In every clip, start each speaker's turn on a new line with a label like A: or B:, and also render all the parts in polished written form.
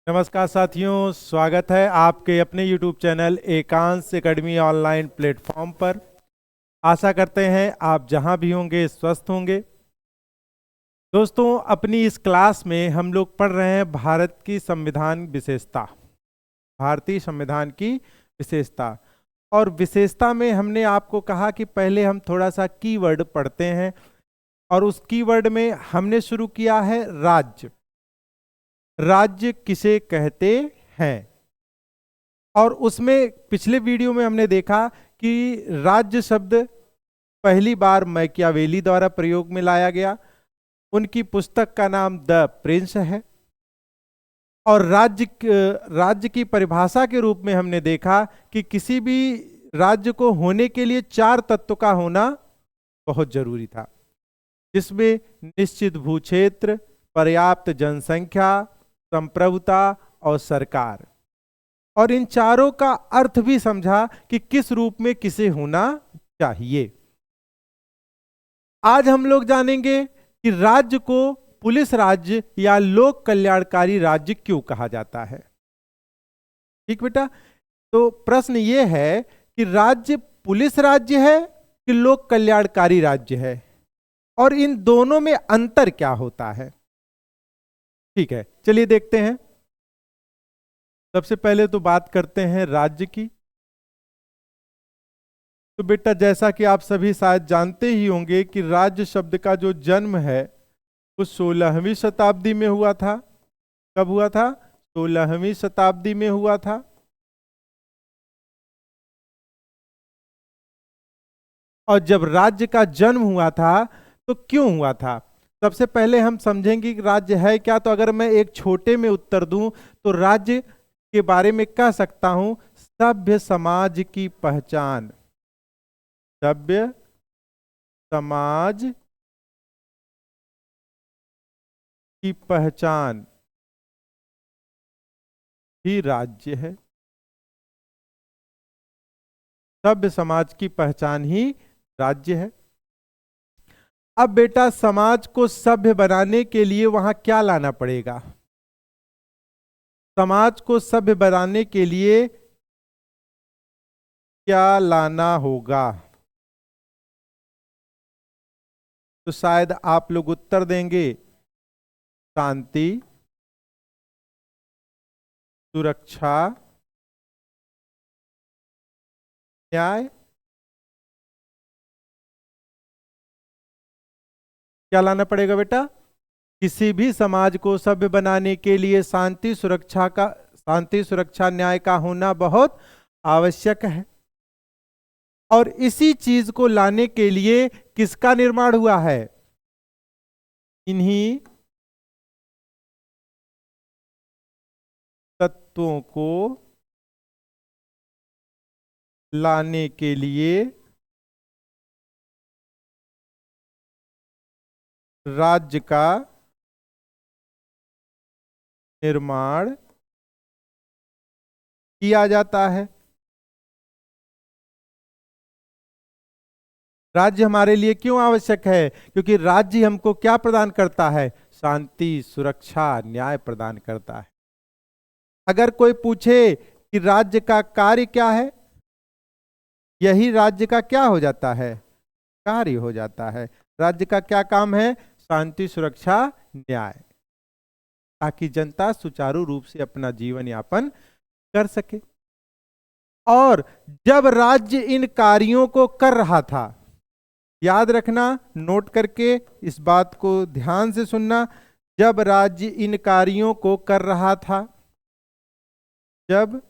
A: नमस्कार साथियों, स्वागत है आपके अपने YouTube चैनल एकांश एकेडमी ऑनलाइन प्लेटफॉर्म पर। आशा करते हैं आप जहां भी होंगे स्वस्थ होंगे। दोस्तों, अपनी इस क्लास में हम लोग पढ़ रहे हैं भारत की संविधान विशेषता, भारतीय संविधान की विशेषता। और विशेषता में हमने आपको कहा कि पहले हम थोड़ा सा कीवर्ड पढ़ते हैं, और उस कीवर्ड में हमने शुरू किया है राज्य। राज्य किसे कहते हैं, और उसमें पिछले वीडियो में हमने देखा कि राज्य शब्द पहली बार मैकियावेली द्वारा प्रयोग में लाया गया। उनकी पुस्तक का नाम द प्रिंस है। और राज्य की परिभाषा के रूप में हमने देखा कि किसी भी राज्य को होने के लिए 4 तत्व का होना बहुत जरूरी था, जिसमें निश्चित भूक्षेत्र, पर्याप्त जनसंख्या, संप्रभुता और सरकार। और इन चारों का अर्थ भी समझा कि किस रूप में किसे होना चाहिए। आज हम लोग जानेंगे कि राज्य को पुलिस राज्य या लोक कल्याणकारी राज्य क्यों कहा जाता है। ठीक बेटा, तो प्रश्न यह है कि राज्य पुलिस राज्य है कि लोक कल्याणकारी राज्य है, और इन दोनों में अंतर क्या होता है। ठीक है, चलिए देखते हैं। सबसे पहले तो बात करते हैं राज्य की। तो बेटा, जैसा कि आप सभी शायद जानते ही होंगे कि राज्य शब्द का जो जन्म है वो 16वीं शताब्दी में हुआ था। कब हुआ था? 16वीं शताब्दी में हुआ था। और जब राज्य का जन्म हुआ था तो क्यों हुआ था, सबसे पहले हम समझेंगे कि राज्य है क्या। तो अगर मैं एक छोटे में उत्तर दूं तो राज्य के बारे में कह सकता हूं सभ्य समाज की पहचान। सभ्य समाज की पहचान ही राज्य है। सभ्य समाज की पहचान ही राज्य है। अब बेटा, समाज को सभ्य बनाने के लिए वहां क्या लाना पड़ेगा? समाज को सभ्य बनाने के लिए क्या लाना होगा? तो शायद आप लोग उत्तर देंगे शांति, सुरक्षा, न्याय। क्या लाना पड़ेगा बेटा? किसी भी समाज को सभ्य बनाने के लिए शांति, सुरक्षा, न्याय का होना बहुत आवश्यक है। और इसी चीज को लाने के लिए किसका निर्माण हुआ है? इन्हीं तत्वों को लाने के लिए राज्य का निर्माण किया जाता है। राज्य हमारे लिए क्यों आवश्यक है? क्योंकि राज्य हमको क्या प्रदान करता है? शांति, सुरक्षा, न्याय प्रदान करता है। अगर कोई पूछे कि राज्य का कार्य क्या है, यही राज्य का क्या हो जाता है? कार्य हो जाता है। राज्य का क्या काम है? शांति, सुरक्षा, न्याय, ताकि जनता सुचारू रूप से अपना जीवन यापन कर सके। और जब राज्य इन कार्यों को कर रहा था, याद रखना, नोट करके इस बात को ध्यान से सुनना, जब राज्य इन कार्यों को कर रहा था, जब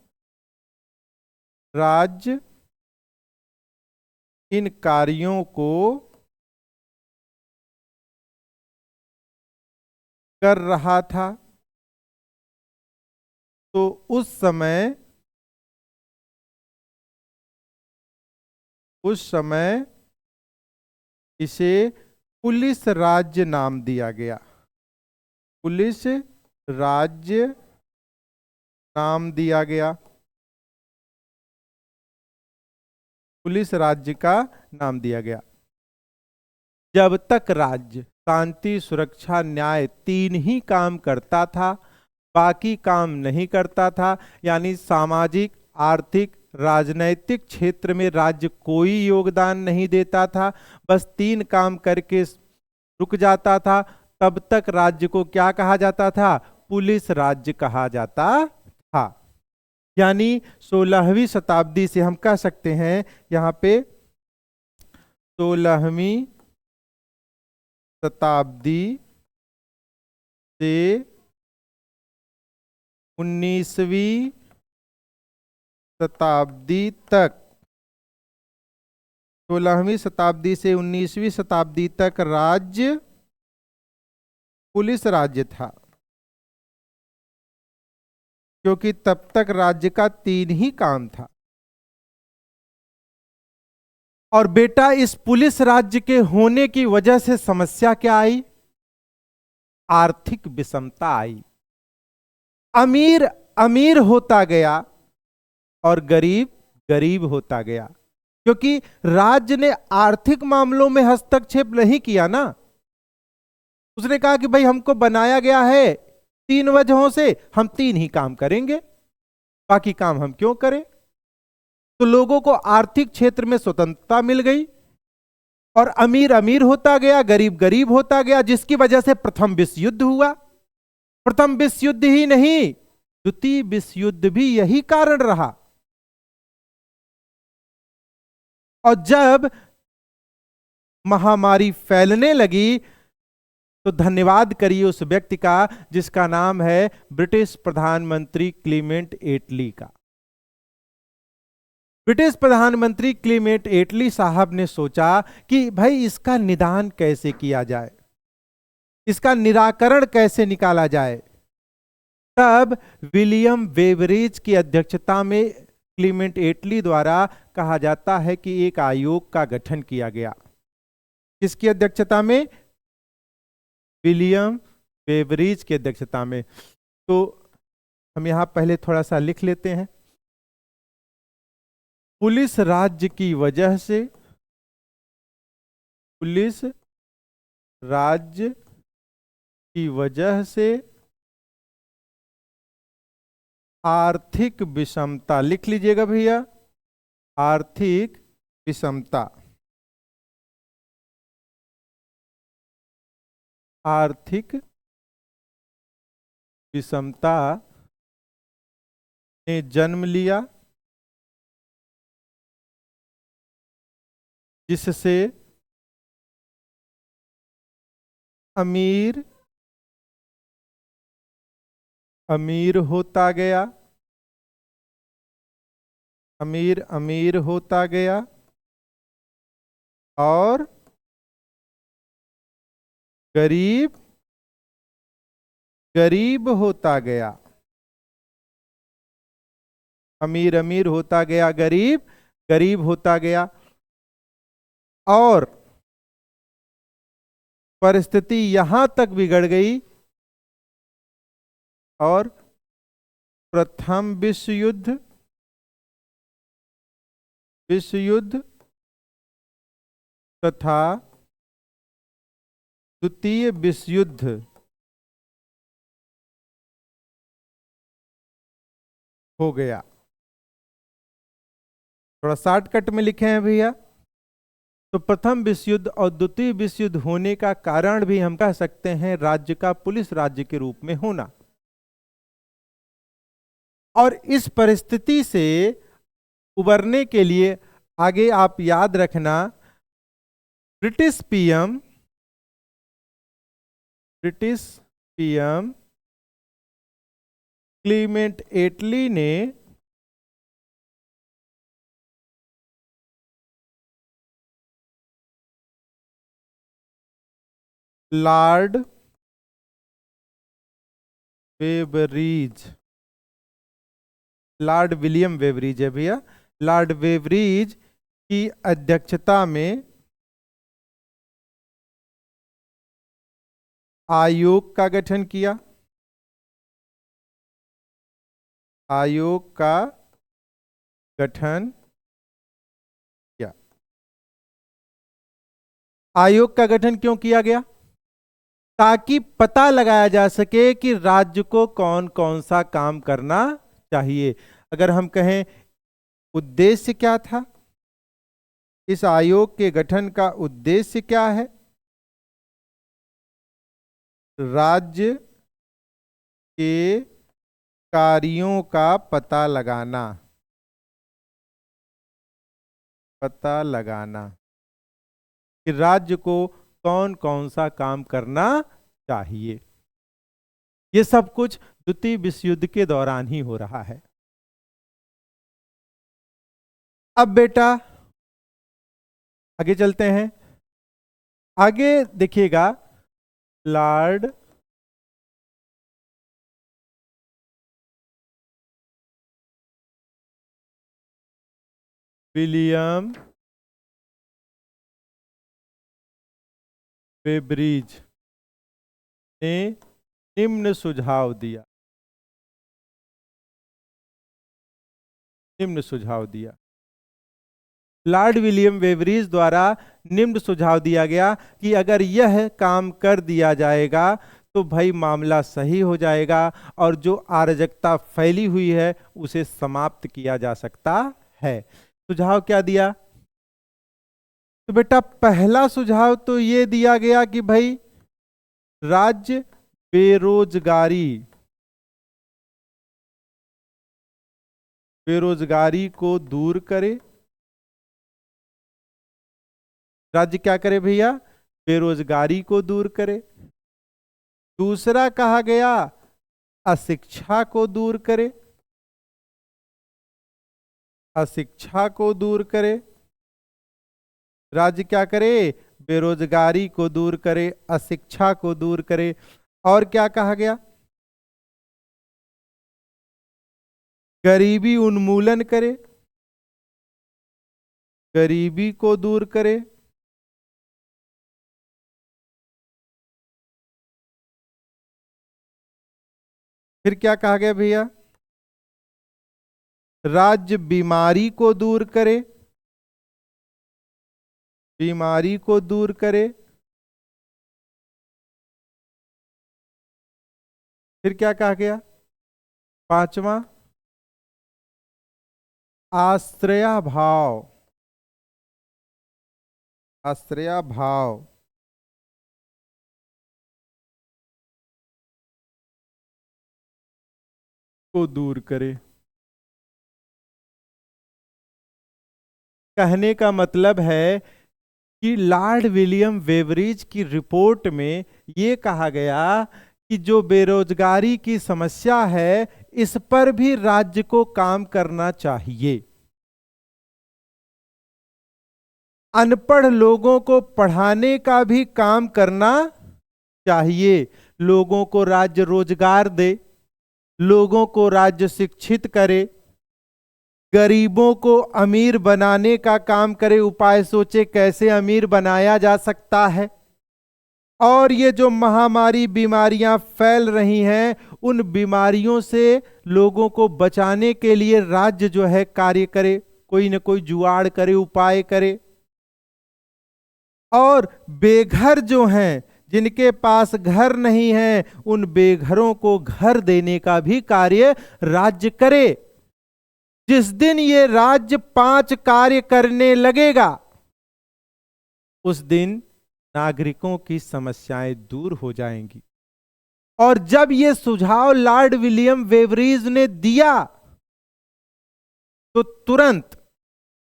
A: राज्य इन कार्यों को कर रहा था, तो उस समय इसे पुलिस राज्य नाम दिया गया। पुलिस राज्य नाम दिया गया। पुलिस राज्य का नाम दिया गया। जब तक राज्य शांति, सुरक्षा, न्याय 3 ही काम करता था, बाकी काम नहीं करता था। यानी सामाजिक, आर्थिक, राजनैतिक क्षेत्र में राज्य कोई योगदान नहीं देता था, बस 3 काम करके रुक जाता था। तब तक राज्य को क्या कहा जाता था? पुलिस राज्य कहा जाता था। यानी 16वीं शताब्दी से हम कह सकते हैं यहां पे 16वीं शताब्दी से 19वीं शताब्दी तक, 16वीं शताब्दी से 19वीं शताब्दी तक राज्य पुलिस राज्य था, क्योंकि तब तक राज्य का 3 ही काम था। और बेटा इस पुलिस राज्य के होने की वजह से समस्या क्या आई? आर्थिक विषमता आई। अमीर अमीर होता गया और गरीब गरीब होता गया, क्योंकि राज्य ने आर्थिक मामलों में हस्तक्षेप नहीं किया ना। उसने कहा कि भाई हमको बनाया गया है 3 वजहों से, हम 3 ही काम करेंगे, बाकी काम हम क्यों करें। तो लोगों को आर्थिक क्षेत्र में स्वतंत्रता मिल गई और अमीर अमीर होता गया, गरीब गरीब होता गया, जिसकी वजह से प्रथम विश्व युद्ध हुआ। प्रथम विश्व युद्ध ही नहीं, द्वितीय विश्व युद्ध भी यही कारण रहा। और जब महामारी फैलने लगी तो धन्यवाद करिए उस व्यक्ति का जिसका नाम है ब्रिटिश प्रधानमंत्री क्लीमेंट एटली का। ब्रिटिश प्रधानमंत्री क्लीमेंट एटली साहब ने सोचा कि भाई इसका निदान कैसे किया जाए, इसका निराकरण कैसे निकाला जाए। तब विलियम वेवरेज की अध्यक्षता में क्लीमेंट एटली द्वारा कहा जाता है कि एक आयोग का गठन किया गया। किसकी अध्यक्षता में? विलियम वेवरेज की अध्यक्षता में। तो हम यहां पहले थोड़ा सा लिख लेते हैं। पुलिस राज्य की वजह से, पुलिस राज्य की वजह से आर्थिक विषमता, लिख लीजिएगा भैया, आर्थिक विषमता, आर्थिक विषमता ने जन्म लिया, जिससे अमीर अमीर होता गया, अमीर अमीर होता गया और गरीब गरीब होता गया। अमीर अमीर होता गया, गरीब गरीब होता गया। और परिस्थिति यहां तक बिगड़ गई और प्रथम विश्व युद्ध तथा द्वितीय विश्व युद्ध हो गया। थोड़ा शॉर्टकट में लिखे हैं भैया। तो प्रथम विश्व युद्ध और द्वितीय विश्व युद्ध होने का कारण भी हम कह सकते हैं राज्य का पुलिस राज्य के रूप में होना। और इस परिस्थिति से उबरने के लिए आगे आप याद रखना, ब्रिटिश पीएम क्लीमेंट एटली ने लॉर्ड वेवरीज, लॉर्ड विलियम वेवरीज है भैया, लॉर्ड वेवरीज की अध्यक्षता में आयोग का गठन किया। आयोग का गठन किया। आयोग का गठन क्यों किया गया? ताकि पता लगाया जा सके कि राज्य को कौन कौन सा काम करना चाहिए। अगर हम कहें उद्देश्य क्या था, इस आयोग के गठन का उद्देश्य क्या है? राज्य के कार्यों का पता लगाना, पता लगाना कि राज्य को कौन कौन सा काम करना चाहिए। ये सब कुछ द्वितीय विश्व युद्ध के दौरान ही हो रहा है। अब बेटा आगे चलते हैं। आगे देखिएगा, लॉर्ड विलियम वेब्रिज ने निम्न सुझाव दिया, निम्न सुझाव दिया। लॉर्ड विलियम वेब्रिज द्वारा निम्न सुझाव दिया गया कि अगर यह काम कर दिया जाएगा तो भाई मामला सही हो जाएगा और जो अराजकता फैली हुई है उसे समाप्त किया जा सकता है। सुझाव क्या दिया? तो बेटा पहला सुझाव तो ये दिया गया कि भाई राज्य बेरोजगारी, बेरोजगारी को दूर करे। राज्य क्या करे भैया? बेरोजगारी को दूर करे। दूसरा कहा गया अशिक्षा को दूर करे, अशिक्षा को दूर करे। राज्य क्या करे? बेरोजगारी को दूर करे, अशिक्षा को दूर करे। और क्या कहा गया? गरीबी उन्मूलन करे, गरीबी को दूर करे। फिर क्या कहा गया भैया? राज्य बीमारी को दूर करे, बीमारी को दूर करे। फिर क्या कहा गया? पांचवा आश्रया भाव, आश्रया भाव को दूर करे। कहने का मतलब है कि लॉर्ड विलियम वेब्रिज की रिपोर्ट में यह कहा गया कि जो बेरोजगारी की समस्या है इस पर भी राज्य को काम करना चाहिए। अनपढ़ लोगों को पढ़ाने का भी काम करना चाहिए। लोगों को राज्य रोजगार दे, लोगों को राज्य शिक्षित करे, गरीबों को अमीर बनाने का काम करे, उपाय सोचे कैसे अमीर बनाया जा सकता है। और ये जो महामारी बीमारियां फैल रही हैं उन बीमारियों से लोगों को बचाने के लिए राज्य जो है कार्य करे, कोई न कोई जुगाड़ करे, उपाय करे। और बेघर जो हैं, जिनके पास घर नहीं है, उन बेघरों को घर देने का भी कार्य राज्य करे। जिस दिन ये राज्य 5 कार्य करने लगेगा उस दिन नागरिकों की समस्याएं दूर हो जाएंगी। और जब ये सुझाव लॉर्ड विलियम वेब्रिज ने दिया तो तुरंत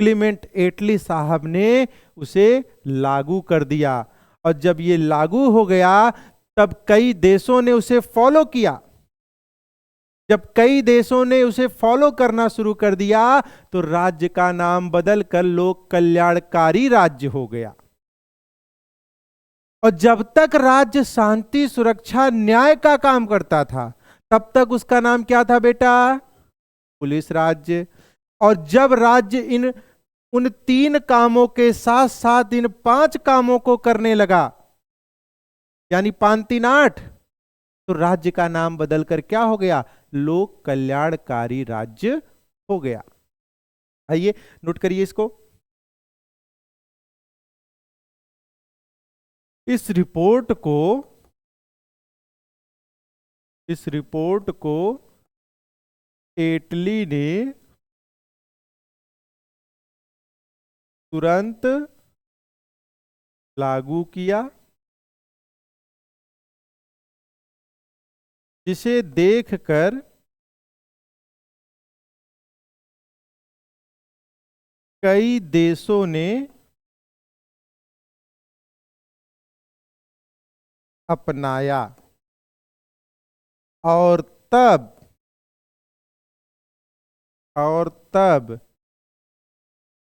A: क्लीमेंट एटली साहब ने उसे लागू कर दिया। और जब ये लागू हो गया तब कई देशों ने उसे फॉलो किया। जब कई देशों ने उसे फॉलो करना शुरू कर दिया तो राज्य का नाम बदलकर लोक कल्याणकारी राज्य हो गया। और जब तक राज्य शांति, सुरक्षा, न्याय का काम करता था तब तक उसका नाम क्या था बेटा? पुलिस राज्य। और जब राज्य उन 3 कामों के साथ साथ इन 5 कामों को करने लगा, यानी 5 3 8, तो राज्य का नाम बदलकर क्या हो गया? लोक कल्याणकारी राज्य हो गया। आइए नोट करिए इसको। इस रिपोर्ट को इस रिपोर्ट को एटली ने तुरंत लागू किया, जिसे देखकर कई देशों ने अपनाया और तब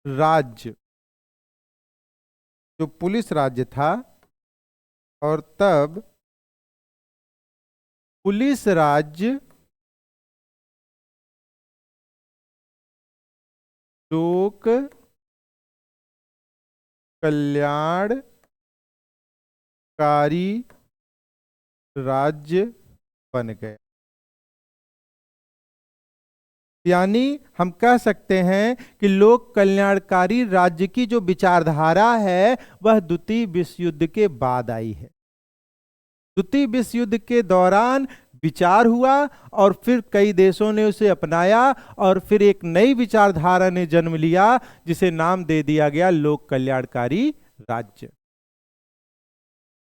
A: राज्य, जो पुलिस राज्य था, और तब पुलिस राज्य लोक कल्याणकारी राज्य बन गया। यानी हम कह सकते हैं कि लोक कल्याणकारी राज्य की जो विचारधारा है वह द्वितीय विश्व युद्ध के बाद आई है। द्वितीय विश्व युद्ध के दौरान विचार हुआ और फिर कई देशों ने उसे अपनाया और फिर एक नई विचारधारा ने जन्म लिया, जिसे नाम दे दिया गया लोक कल्याणकारी राज्य।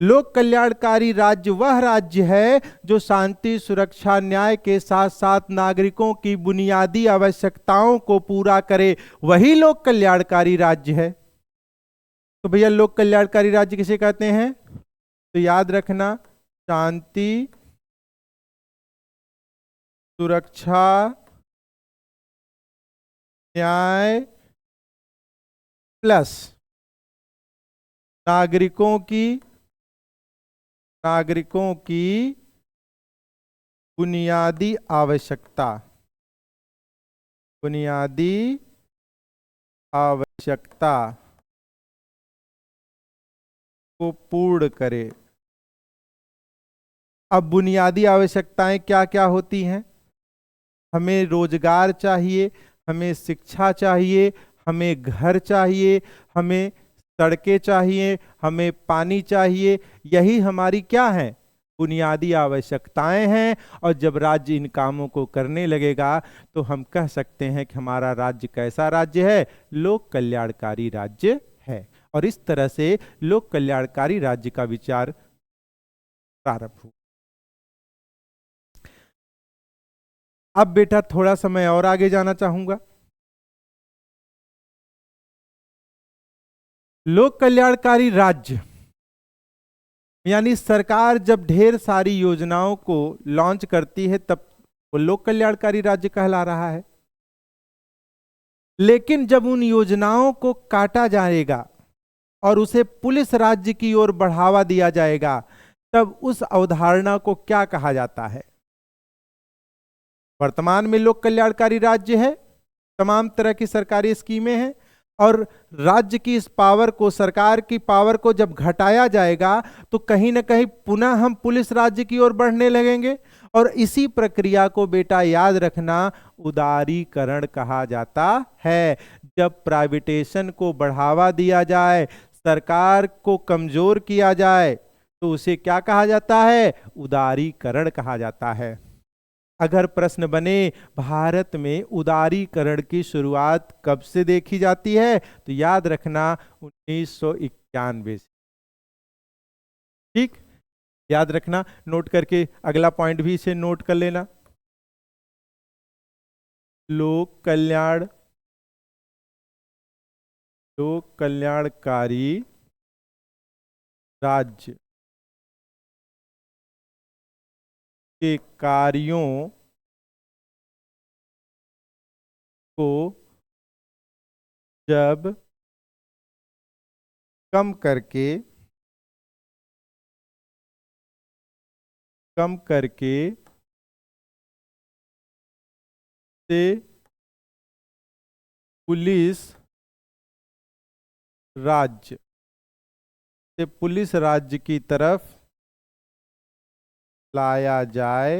A: लोक कल्याणकारी राज्य वह राज्य है जो शांति, सुरक्षा, न्याय के साथ साथ नागरिकों की बुनियादी आवश्यकताओं को पूरा करे, वही लोक कल्याणकारी राज्य है। तो भैया लोक कल्याणकारी राज्य किसे कहते हैं? तो याद रखना, शांति, सुरक्षा, न्याय प्लस नागरिकों की बुनियादी आवश्यकता को पूर्ण करे। अब बुनियादी आवश्यकताएं क्या क्या होती हैं? हमें रोजगार चाहिए, हमें शिक्षा चाहिए, हमें घर चाहिए, हमें सड़कें चाहिए, हमें पानी चाहिए। यही हमारी क्या है? बुनियादी आवश्यकताएं हैं। और जब राज्य इन कामों को करने लगेगा तो हम कह सकते हैं कि हमारा राज्य कैसा राज्य है? लोक कल्याणकारी राज्य है। और इस तरह से लोक कल्याणकारी राज्य का विचार प्रारंभ हुआ। अब बेटा थोड़ा समय और आगे जाना चाहूंगा। लोक कल्याणकारी राज्य यानी सरकार जब ढेर सारी योजनाओं को लॉन्च करती है तब वो लोक कल्याणकारी राज्य कहला रहा है। लेकिन जब उन योजनाओं को काटा जाएगा और उसे पुलिस राज्य की ओर बढ़ावा दिया जाएगा, तब उस अवधारणा को क्या कहा जाता है? वर्तमान में लोक कल्याणकारी राज्य है, तमाम तरह की सरकारी स्कीमें हैं, और राज्य की इस पावर को, सरकार की पावर को जब घटाया जाएगा तो कहीं ना कहीं पुनः हम पुलिस राज्य की ओर बढ़ने लगेंगे। और इसी प्रक्रिया को बेटा याद रखना, उदारीकरण कहा जाता है। जब प्राइवेटेशन को बढ़ावा दिया जाए, सरकार को कमजोर किया जाए, तो उसे क्या कहा जाता है? उदारीकरण कहा जाता है। अगर प्रश्न बने भारत में उदारीकरण की शुरुआत कब से देखी जाती है, तो याद रखना 1991 से। ठीक, याद रखना, नोट करके अगला पॉइंट भी इसे नोट कर लेना। लोक कल्याणकारी राज्य के कार्यों को जब कम करके से पुलिस राज्य की तरफ लाया जाए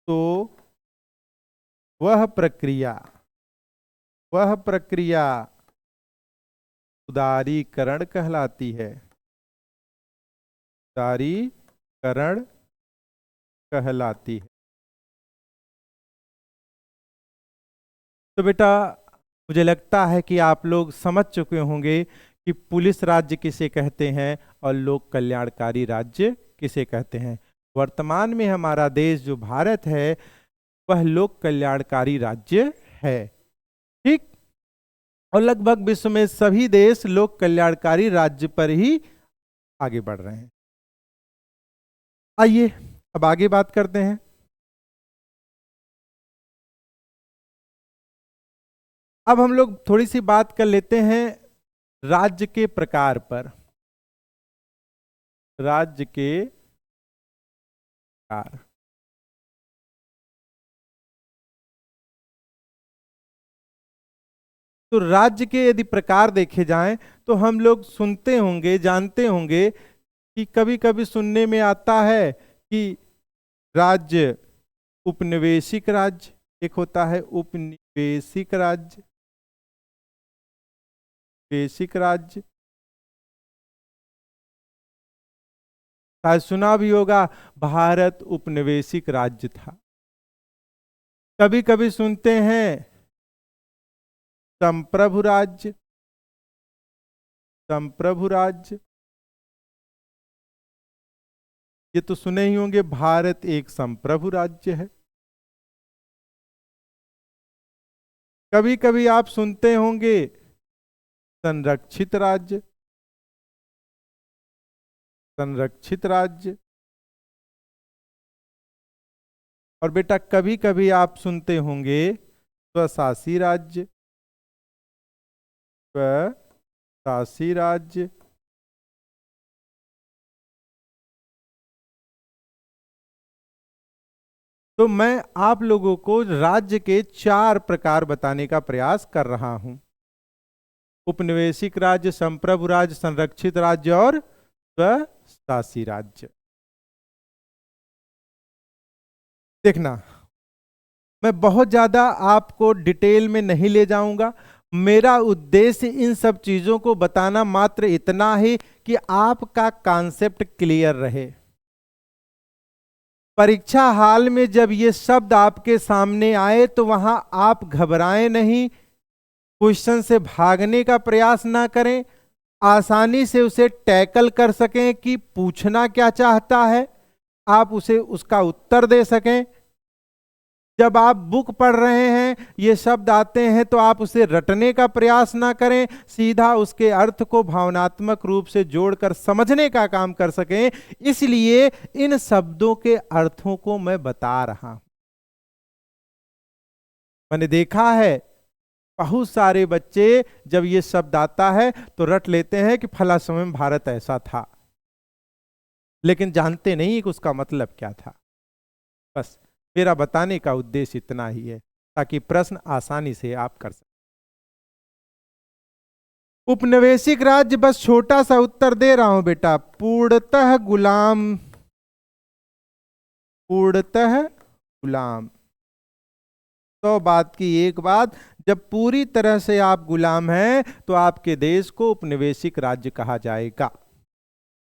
A: तो वह प्रक्रिया उदारीकरण कहलाती है। उदारीकरण। करण कहलाती है। तो बेटा मुझे लगता है कि आप लोग समझ चुके होंगे कि पुलिस राज्य किसे कहते हैं और लोक कल्याणकारी राज्य किसे कहते हैं। वर्तमान में हमारा देश जो भारत है वह लोक कल्याणकारी राज्य है, ठीक। और लगभग विश्व में सभी देश लोक कल्याणकारी राज्य पर ही आगे बढ़ रहे हैं। आइए अब आगे बात करते हैं। अब हम लोग थोड़ी सी बात कर लेते हैं राज्य के प्रकार पर। राज्य के प्रकार, तो राज्य के यदि प्रकार देखे जाएं तो हम लोग सुनते होंगे, जानते होंगे कि कभी कभी सुनने में आता है कि राज्य उपनिवेशिक राज्य एक होता है, उपनिवेशिक राज्य, बेसिक राज्य। शायद सुना भी होगा भारत उपनिवेशिक राज्य था। कभी कभी सुनते हैं संप्रभु राज्य, संप्रभु राज्य, ये तो सुने ही होंगे भारत एक संप्रभु राज्य है। कभी कभी आप सुनते होंगे संरक्षित राज्य, संरक्षित राज्य। और बेटा कभी कभी आप सुनते होंगे स्वशासी राज्य, स्वशासी राज्य। तो मैं आप लोगों को राज्य के 4 प्रकार बताने का प्रयास कर रहा हूं। उपनिवेशिक राज्य, संप्रभु राज्य, संरक्षित राज्य और स्वशासी राज्य। देखना, मैं बहुत ज्यादा आपको डिटेल में नहीं ले जाऊंगा। मेरा उद्देश्य इन सब चीजों को बताना मात्र इतना ही कि आपका कॉन्सेप्ट क्लियर रहे। परीक्षा हाल में जब ये शब्द आपके सामने आए तो वहां आप घबराएं नहीं, क्वेश्चन से भागने का प्रयास ना करें, आसानी से उसे टैकल कर सकें कि पूछना क्या चाहता है, आप उसे उसका उत्तर दे सकें। जब आप बुक पढ़ रहे हैं, ये शब्द आते हैं तो आप उसे रटने का प्रयास ना करें, सीधा उसके अर्थ को भावनात्मक रूप से जोड़कर समझने का काम कर सकें। इसलिए इन शब्दों के अर्थों को मैं बता रहा हूं। मैंने देखा है बहुत सारे बच्चे जब ये शब्द आता है तो रट लेते हैं कि फला समय में भारत ऐसा था, लेकिन जानते नहीं कि उसका मतलब क्या था। बस मेरा बताने का उद्देश्य इतना ही है ताकि प्रश्न आसानी से आप कर सकें। उपनिवेशिक राज्य, बस छोटा सा उत्तर दे रहा हूं बेटा, पूर्णतः गुलाम, पूर्णतः गुलाम। तो बात की एक बात, जब पूरी तरह से आप गुलाम हैं तो आपके देश को उपनिवेशिक राज्य कहा जाएगा।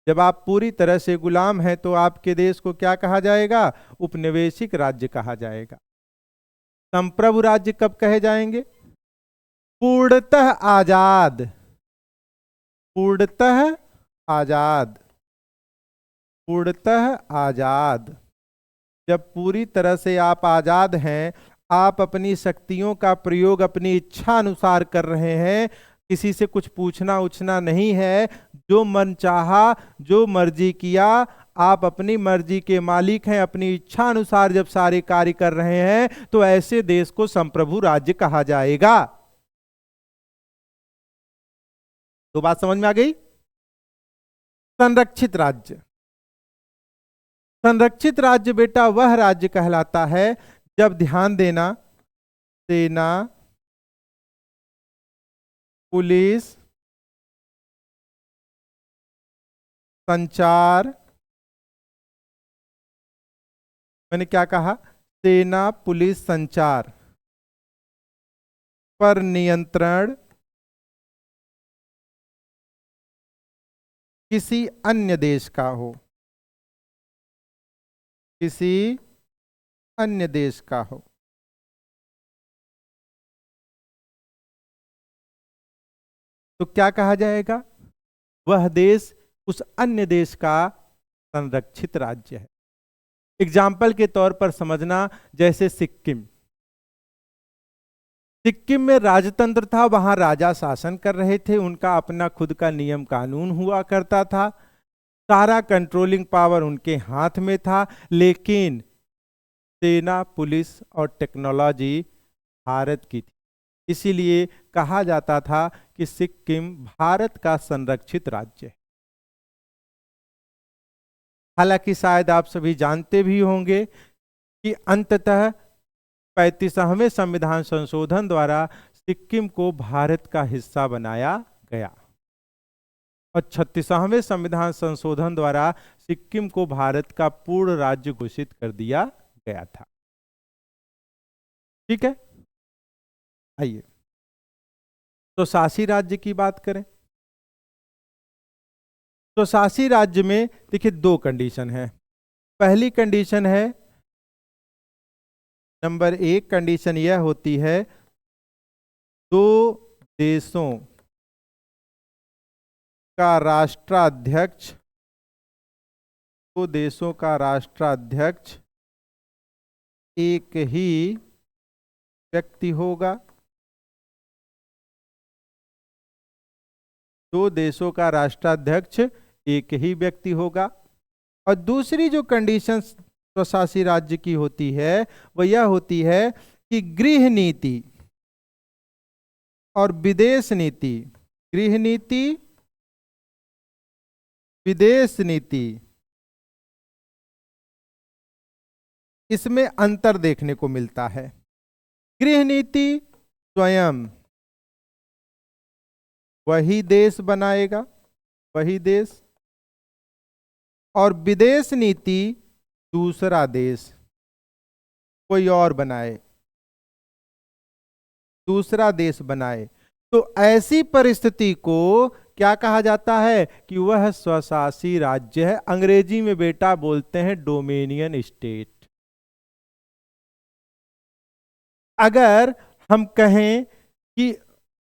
A: जब आप पूरी तरह से गुलाम हैं तो आपके देश को क्या कहा जाएगा? उपनिवेशिक राज्य कहा जाएगा। संप्रभु राज्य कब कहे जाएंगे? पूर्णतः आजाद, पूर्णतः आजाद, पूर्णतः आजाद। जब पूरी तरह से आप आजाद हैं, आप अपनी शक्तियों का प्रयोग अपनी इच्छा अनुसार कर रहे हैं, किसी से कुछ पूछना उछना नहीं है, जो मन चाहा जो मर्जी किया, आप अपनी मर्जी के मालिक हैं, अपनी इच्छा अनुसार जब सारे कार्य कर रहे हैं तो ऐसे देश को संप्रभु राज्य कहा जाएगा। तो बात समझ में आ गई? संरक्षित राज्य, संरक्षित राज्य बेटा वह राज्य कहलाता है जब, ध्यान देना, सेना, पुलिस, संचार, मैंने क्या कहा? सेना, पुलिस, संचार पर नियंत्रण किसी अन्य देश का हो। किसी अन्य देश का हो। तो क्या कहा जाएगा? वह देश उस अन्य देश का संरक्षित राज्य है। एग्जाम्पल के तौर पर समझना, जैसे सिक्किम। सिक्किम में राजतंत्र था, वहां राजा शासन कर रहे थे, उनका अपना खुद का नियम कानून हुआ करता था, सारा कंट्रोलिंग पावर उनके हाथ में था। लेकिन सेना, पुलिस और टेक्नोलॉजी भारत की थी। इसीलिए कहा जाता था कि सिक्किम भारत का संरक्षित राज्य है। हालांकि शायद आप सभी जानते भी होंगे कि अंततः 35वें संविधान संशोधन द्वारा सिक्किम को भारत का हिस्सा बनाया गया और 36वें संविधान संशोधन द्वारा सिक्किम को भारत का पूर्ण राज्य घोषित कर दिया गया था। ठीक है, आइए तो शासी राज्य की बात करें। तो शासी राज्य में देखिए दो कंडीशन है। पहली कंडीशन है, नंबर 1 कंडीशन यह होती है, दो देशों का राष्ट्राध्यक्ष, दो देशों का राष्ट्राध्यक्ष एक ही व्यक्ति होगा। दो देशों का राष्ट्राध्यक्ष एक ही व्यक्ति होगा। और दूसरी जो कंडीशन स्वशासी राज्य की होती है वह यह होती है कि गृह नीति और विदेश नीति, गृह नीति, विदेश नीति, इसमें अंतर देखने को मिलता है। गृह नीति स्वयं वही देश बनाएगा, वही देश, और विदेश नीति दूसरा देश कोई और बनाए, दूसरा देश बनाए। तो ऐसी परिस्थिति को क्या कहा जाता है कि वह स्वशासी राज्य है। अंग्रेजी में बेटा बोलते हैं डोमेनियन स्टेट। अगर हम कहें कि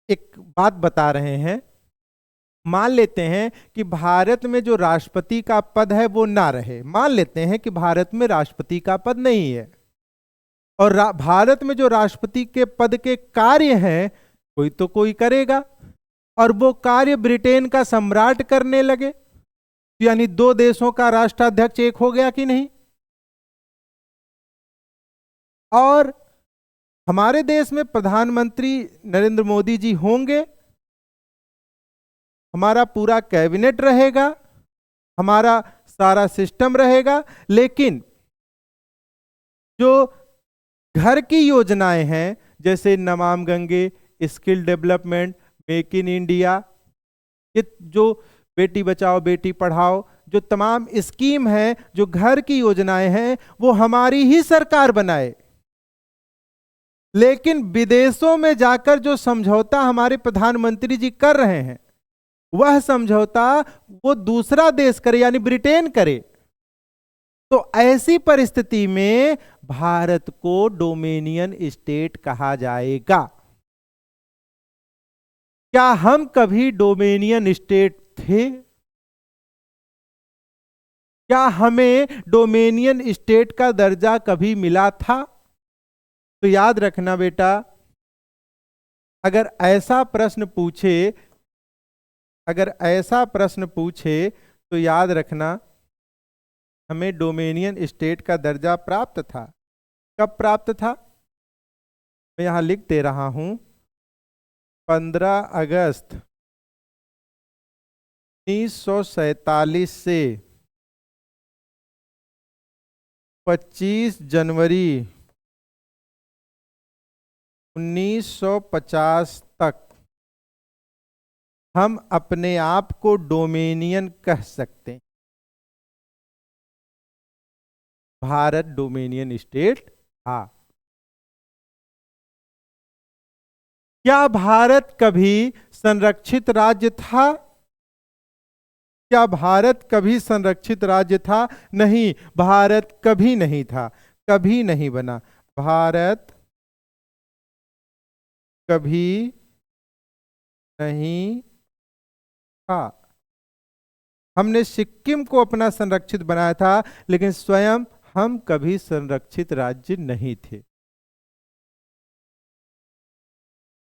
A: एक बात बता रहे हैं, मान लेते हैं कि भारत में जो राष्ट्रपति का पद है वो ना रहे, मान लेते हैं कि भारत में राष्ट्रपति का पद नहीं है और भारत में जो राष्ट्रपति के पद के कार्य हैं कोई तो कोई करेगा और वो कार्य ब्रिटेन का सम्राट करने लगे, यानी दो देशों का राष्ट्राध्यक्ष एक हो गया कि नहीं। और हमारे देश में प्रधानमंत्री नरेंद्र मोदी जी होंगे, हमारा पूरा कैबिनेट रहेगा, हमारा सारा सिस्टम रहेगा, लेकिन जो घर की योजनाएं हैं जैसे Namami Gange, skill development, make in India, ये जो बेटी बचाओ बेटी पढ़ाओ, जो तमाम स्कीम है, जो घर की योजनाएं हैं, वो हमारी ही सरकार बनाए। लेकिन विदेशों में जाकर जो समझौता हमारे प्रधानमंत्री जी कर रहे हैं वह समझौता वो दूसरा देश करे, यानी ब्रिटेन करे। तो ऐसी परिस्थिति में भारत को डोमेनियन स्टेट कहा जाएगा। क्या हम कभी डोमेनियन स्टेट थे? क्या हमें डोमेनियन स्टेट का दर्जा कभी मिला था? तो याद रखना बेटा, अगर ऐसा प्रश्न पूछे, अगर ऐसा प्रश्न पूछे तो याद रखना हमें डोमेनियन स्टेट का दर्जा प्राप्त था। कब प्राप्त था? मैं यहां लिख दे रहा हूं, 15 अगस्त 1947 से 25 जनवरी 1950 तक हम अपने आप को डोमेनियन कह सकते हैं। भारत डोमेनियन स्टेट था। क्या भारत कभी संरक्षित राज्य था? क्या भारत कभी संरक्षित राज्य था? नहीं, भारत कभी नहीं था, कभी नहीं बना। भारत कभी नहीं था। हमने सिक्किम को अपना संरक्षित बनाया था, लेकिन स्वयं हम कभी संरक्षित राज्य नहीं थे।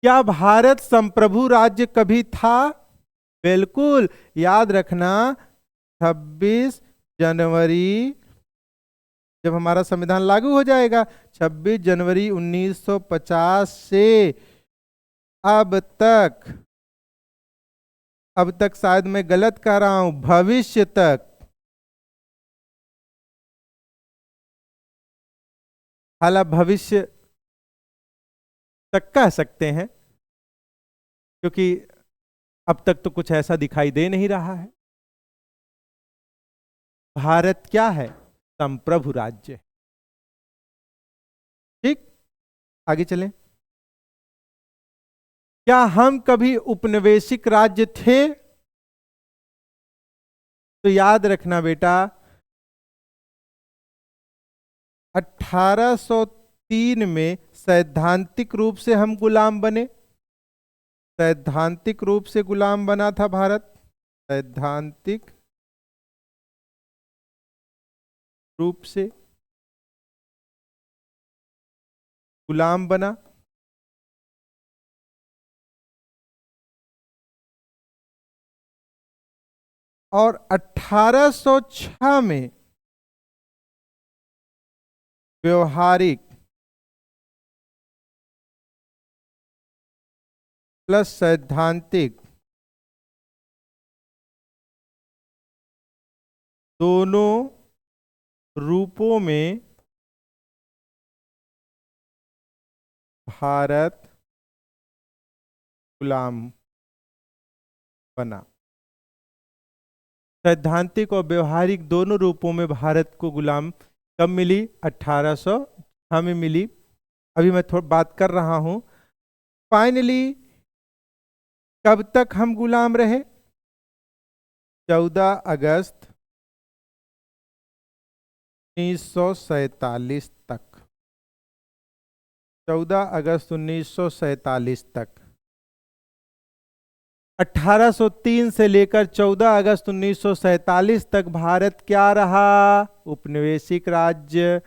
A: क्या भारत संप्रभु राज्य कभी था? बिल्कुल, याद रखना 26 जनवरी जब हमारा संविधान लागू हो जाएगा, 26 जनवरी 1950 से अब तक शायद मैं गलत कह रहा हूं, भविष्य तक, हालांकि भविष्य तक कह सकते हैं, क्योंकि अब तक तो कुछ ऐसा दिखाई दे नहीं रहा है। भारत क्या है? संप्रभु राज्य। ठीक, आगे चलें। क्या हम कभी उपनिवेशिक राज्य थे? तो याद रखना बेटा, 1803 में सैद्धांतिक रूप से हम गुलाम बने। सैद्धांतिक रूप से गुलाम बना था भारत, सैद्धांतिक रूप से गुलाम बना। और 1806 में व्यवहारिक प्लस सैद्धांतिक दोनों रूपों में भारत गुलाम बना। सैद्धांतिक और व्यवहारिक दोनों रूपों में भारत को गुलाम कब मिली? 1806 में मिली। अभी मैं थोड़ी बात कर रहा हूं। फाइनली कब तक हम गुलाम रहे? 14 अगस्त 1947 तक। 14 अगस्त 1947 तक। 1803 से लेकर 14 अगस्त 1947 तक भारत क्या रहा? उपनिवेशिक राज्य।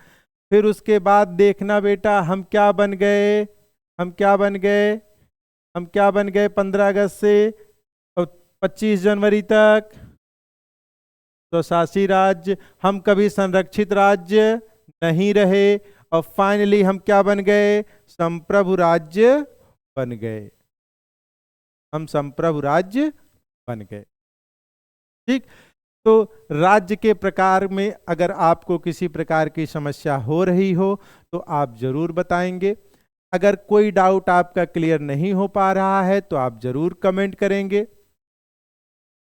A: फिर उसके बाद देखना बेटा, हम क्या बन गए? हम क्या बन गए? हम क्या बन गए 15 अगस्त से और 25 जनवरी तक? स्वशासी राज्य। हम कभी संरक्षित राज्य नहीं रहे और फाइनली हम क्या बन गए? संप्रभु राज्य बन गए। हम संप्रभु राज्य बन गए। ठीक, तो राज्य के प्रकार में अगर आपको किसी प्रकार की समस्या हो रही हो तो आप जरूर बताएंगे। अगर कोई डाउट आपका क्लियर नहीं हो पा रहा है तो आप जरूर कमेंट करेंगे।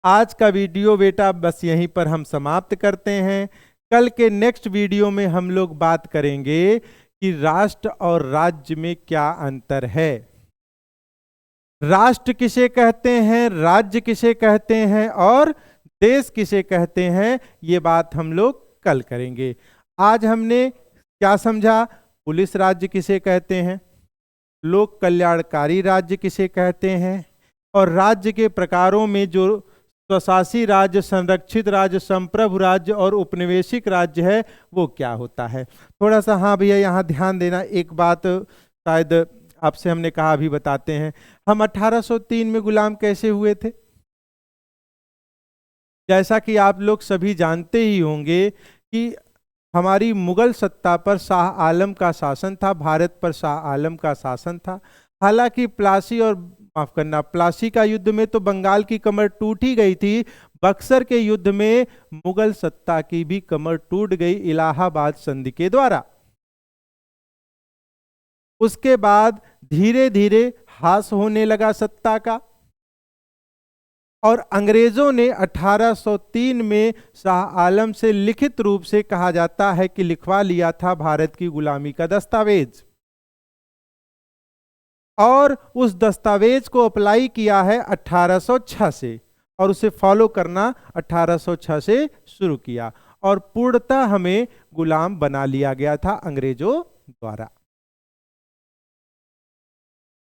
A: आज का वीडियो बेटा बस यहीं पर हम समाप्त करते हैं। कल के नेक्स्ट वीडियो में हम लोग बात करेंगे कि राष्ट्र और राज्य में क्या अंतर है, राष्ट्र किसे कहते हैं, राज्य किसे कहते हैं और देश किसे कहते हैं, ये बात हम लोग कल करेंगे। आज हमने क्या समझा? पुलिस राज्य किसे कहते हैं, लोक कल्याणकारी राज्य किसे कहते हैं, और राज्य के प्रकारों में जो स्वशासी राज्य, संरक्षित राज्य, संप्रभु राज्य और उपनिवेशिक राज्य है वो क्या होता है। थोड़ा सा हाँ भैया यहाँ ध्यान देना, एक बात शायद आपसे हमने कहा अभी बताते हैं। हम 1803 में गुलाम कैसे हुए थे? जैसा कि आप लोग सभी जानते ही होंगे कि हमारी मुगल सत्ता पर शाह आलम का शासन था, भारत पर शाह आलम का शासन था। हालांकि प्लासी और माफ करना, प्लासी का युद्ध में तो बंगाल की कमर टूट ही गई थी, बक्सर के युद्ध में मुगल सत्ता की भी कमर टूट गई इलाहाबाद संधि के द्वारा। उसके बाद धीरे धीरे ह्रास होने लगा सत्ता का और अंग्रेजों ने 1803 में शाह आलम से लिखित रूप से कहा जाता है कि लिखवा लिया था भारत की गुलामी का दस्तावेज, और उस दस्तावेज को अप्लाई किया है 1806 से। और उसे फॉलो करना 1806 से शुरू किया और पूर्णतः हमें गुलाम बना लिया गया था अंग्रेजों द्वारा।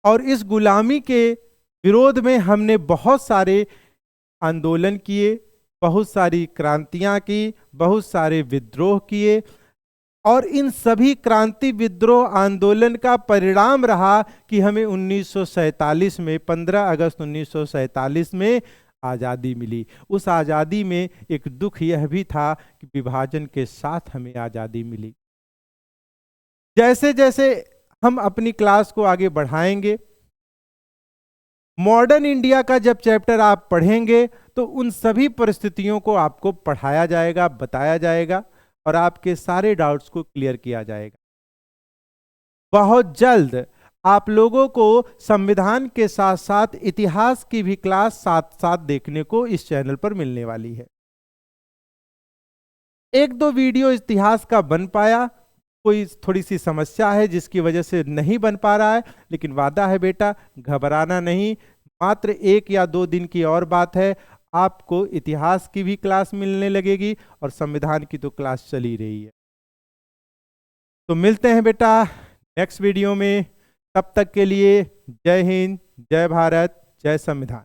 A: और इस गुलामी के विरोध में हमने बहुत सारे आंदोलन किए, बहुत सारी क्रांतियां की, बहुत सारे विद्रोह किए और इन सभी क्रांति विद्रोह आंदोलन का परिणाम रहा कि हमें 1947 में 15 अगस्त 1947 में आज़ादी मिली। उस आज़ादी में एक दुख यह भी था कि विभाजन के साथ हमें आज़ादी मिली। जैसे जैसे हम अपनी क्लास को आगे बढ़ाएंगे, मॉडर्न इंडिया का जब चैप्टर आप पढ़ेंगे तो उन सभी परिस्थितियों को आपको पढ़ाया जाएगा, बताया जाएगा और आपके सारे डाउट्स को क्लियर किया जाएगा। बहुत जल्द आप लोगों को संविधान के साथ साथ इतिहास की भी क्लास साथ साथ देखने को इस चैनल पर मिलने वाली है। एक दो वीडियो इतिहास का बन पाया, कोई थोड़ी सी समस्या है जिसकी वजह से नहीं बन पा रहा है, लेकिन वादा है बेटा, घबराना नहीं, मात्र 1 या 2 दिन की और बात है, आपको इतिहास की भी क्लास मिलने लगेगी और संविधान की तो क्लास चल ही रही है। तो मिलते हैं बेटा नेक्स्ट वीडियो में, तब तक के लिए जय हिंद, जय भारत, जय संविधान।